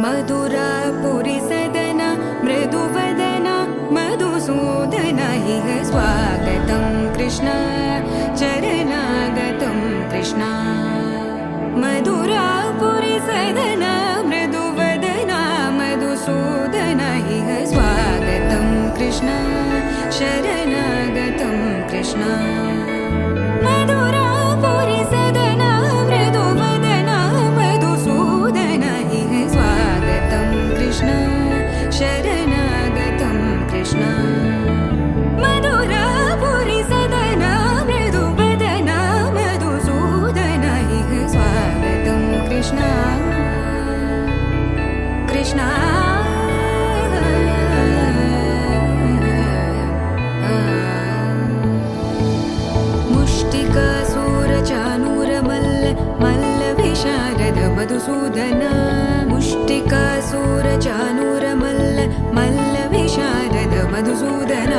मधुरापुरी सदन मृदुवदना मधुसूदन इह स्वागतं कृष्ण चरणागतं कृष्ण मधुरापुरी सदन मृदुवदना मधुसूदन इह स्वागतं कृष्ण शरणागतं कृष्ण मधुरापुरी सदन मृदुवदना मधुसूदन इह स्वागतं कृष्ण शरणागतं कृष्ण मधुरापुरी सदन मृदुवदना मधुसूदन इह स्वागतं कृष्ण कृष्ण मधुसूदन मुष्टिकासूरचानूरमल्ल मल्लविशारद मधुसूदन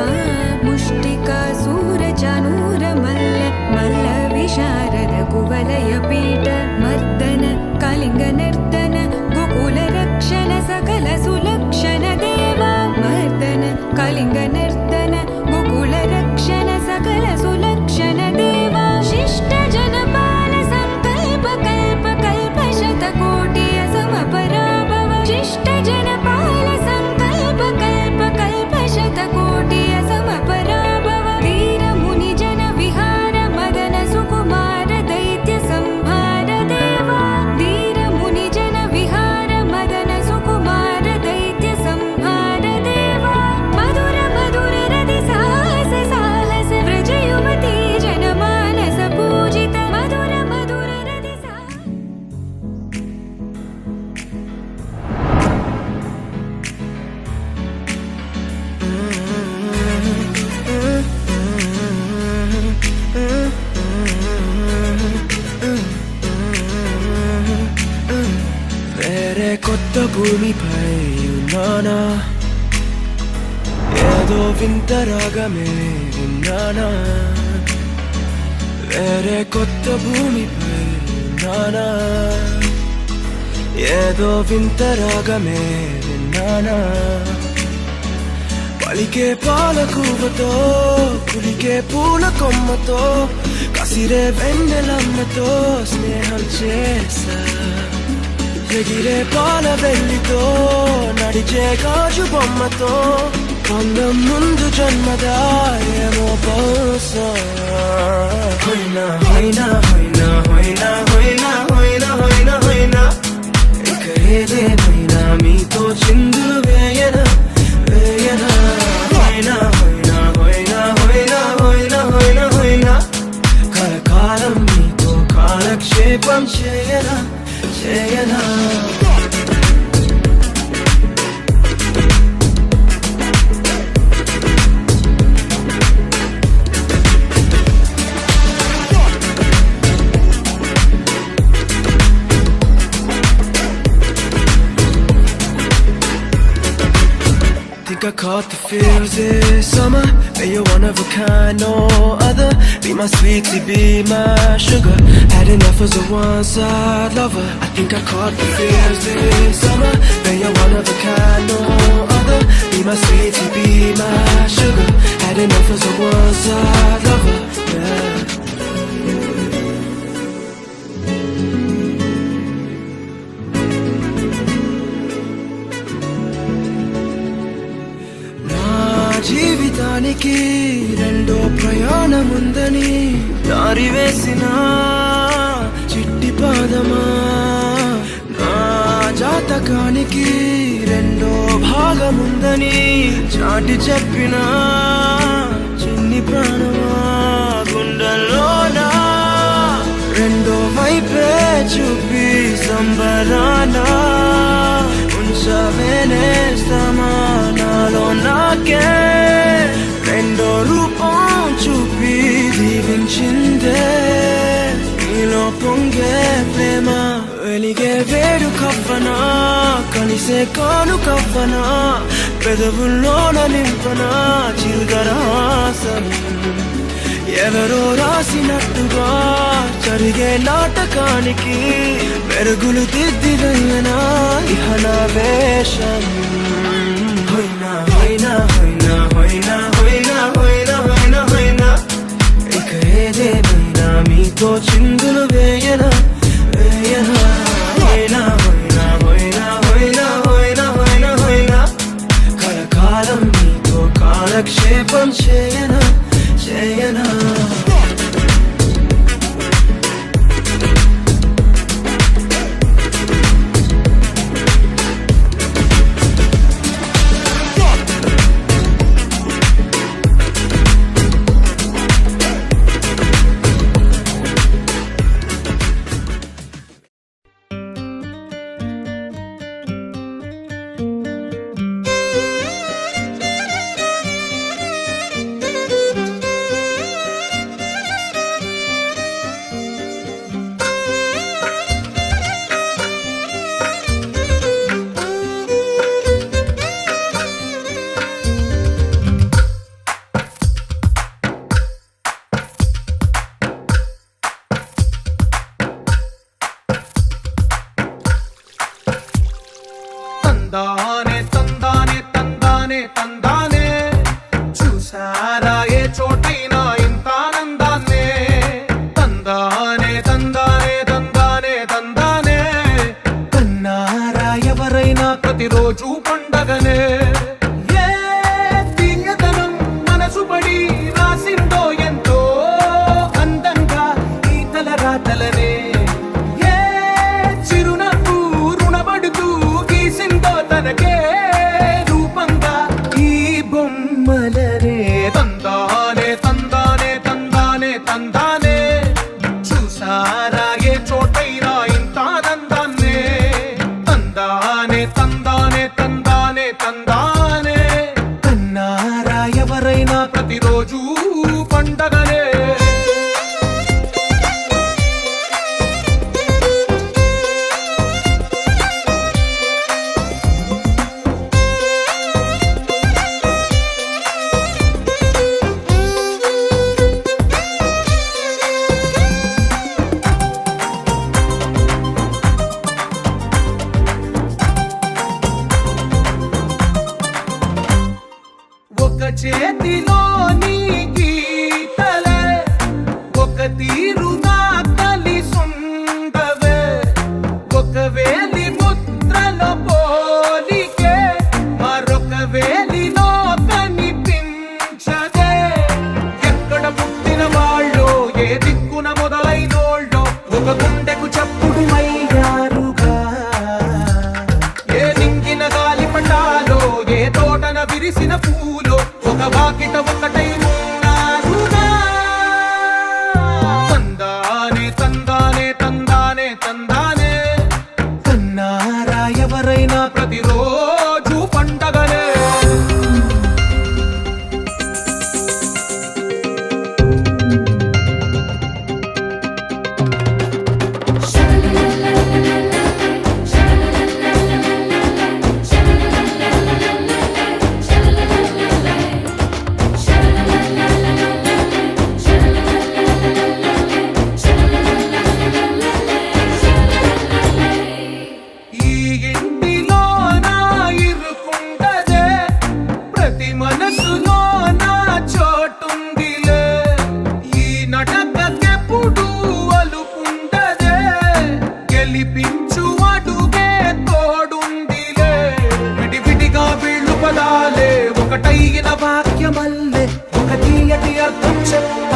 मुष्टिकासूरचानूरमल्ल मल्लविशारद कुवलयपीठ मर्दन कलिङ्गनर्तन गोकुलरक्षण सकल सुलक्षण देवा मर्दन कलिङ्गनर्तन गोकुलरक्षण सकल सुलक्षण देवा शिष्ट जनपाल संकल्प कल्प कल्प शतकोटिय समपराभव शिष्ट जनपाल संकल्प कल्प कल्प शतकोटिय समपराभव वीर मुनि जन विहार मदन सुकुमार दैत्य संहार देवा वीर मुनि जन विहार मदन सुकुमार दैत्य संहार देवा मधुर मधुर रति साहस साहस व्रज युवती जनमानस पूजित मधुर मधुर रति साहस వేరే కొత్త భూమిపై ఉన్నానా ఏదో వింత రాగమే విన్నానా వేరే కొత్త భూమిపై ఉన్నానా ఏదో వింత రాగమే విన్నానా పలికే పాలకూవతో కులికే పూల కొమ్మతో కసిరే వెన్నెలమ్మతో స్నేహం చేసా ఎగిరే పాల వెల్లితో నడిచే గాజు బొమ్మతో అందం ముందు జన్మదా ఏమో బహుశా హోయినా హోయినా హోయినా హోయినా హోయినా హోయినా హోయినా హోయినా ఇక ఏదేమైనా మీతో చిందులు వేయనా వేయనా హోయినా హోయినా హోయినా హోయినా హోయినా హోయినా హోయినా కలకాలం మీతో కాలక్షేపం చేయనా చేయనా Think I caught the feels this summer. But you're one of a kind, no other. Be my sweetie, be my sugar. Had enough as a one-side lover. I think I caught the feels this summer. But you're one of a kind, no other. Be my sweetie, be my sugar. Had enough as a one-side lover. Yeah. జీవితం జీవితానికి రెండో ప్రయాణముందని దారి వేసిన చిట్టి పాదమా, నా జాతకానికి రెండో భాగముందని చాటి చెప్పిన చిన్ని ప్రాణమా, గుండెల్లోనా రెండో వైపే చూపి సంబరాన ఉంచవేనేస్తమా, నాలో నాకే రెండో రూపం చూపి దీవించిందే నీలో పొంగే ప్రేమ. వెలిగే వేడు కవ్వనా, కలిసే కాను కవ్వనా, పెదవుల్లోన నింపనా చిరుదరాసం. ఎవరో రాసినట్టుగా జరిగే నాటకానికి మెరుగులు దిద్దిదయ్యనా ఇహ నా వేషం. హొయ్నా హొయ్నా హొయ్నా హొయ్నా హొయ్నా హొయ్నా హొయ్నా హొయ్నా, ఇక ఏదేమైనా మీతో చిందులు వేయనా వేయనా. హొయ్నా హొయ్నా హొయ్నా హొయ్నా హొయ్నా హొయ్నా హొయ్నా, కలకాలం మీతో కాలక్షేపం చేయనా చేయనా. తందానే తందానే తందానే తందానే, చూసారా ఏ చోటైనా ఇంత ఆనందాన్నే. తందానే తందానే తందానే తందానే, కన్నారా ఎవరైనా ప్రతిరోజు పండగనే. ఏ తీయదనం మనసు పడి రాసిందో ఎంతో అందంగా ఈ తలరాతలనే. ఏ చిరునవ్వు రుణపడుతూ గీసిందో తనకే రూపంగా ఈ బొమ్మలనే. తందానే తందానే తందానే తందానే, చూసారా ఏ చోటైనా ఇంత ఆనందాన్నే. తందానే తందానే తందానే తందానే, కన్నారా ఎవరైనా ప్రతిరోజు పండగనే. ఒక చేతిలో నీ గీతలే, ఒక తీరుగా కలిసుండవే. ఒక వేలి ముద్రలో పోలికే మరొక వేలిలో కనిపించదే. ఎక్కడ పుట్టిన వాళ్ళో ఏ దిక్కున మొదలైనోళ్ళో ఒక గుండెకు చప్పుడు అయ్యారుగా. ఏ నింగిన గాలి పటాలో ఏ తోటన విరిసిన పూలో ఒక వాకిట ఒకటై ఉన్నారుగా. తందానే తందానే తందానే తందానే, కన్నారా ఎవరైనా ప్రతిరోజు పండగనే. Sha చెప్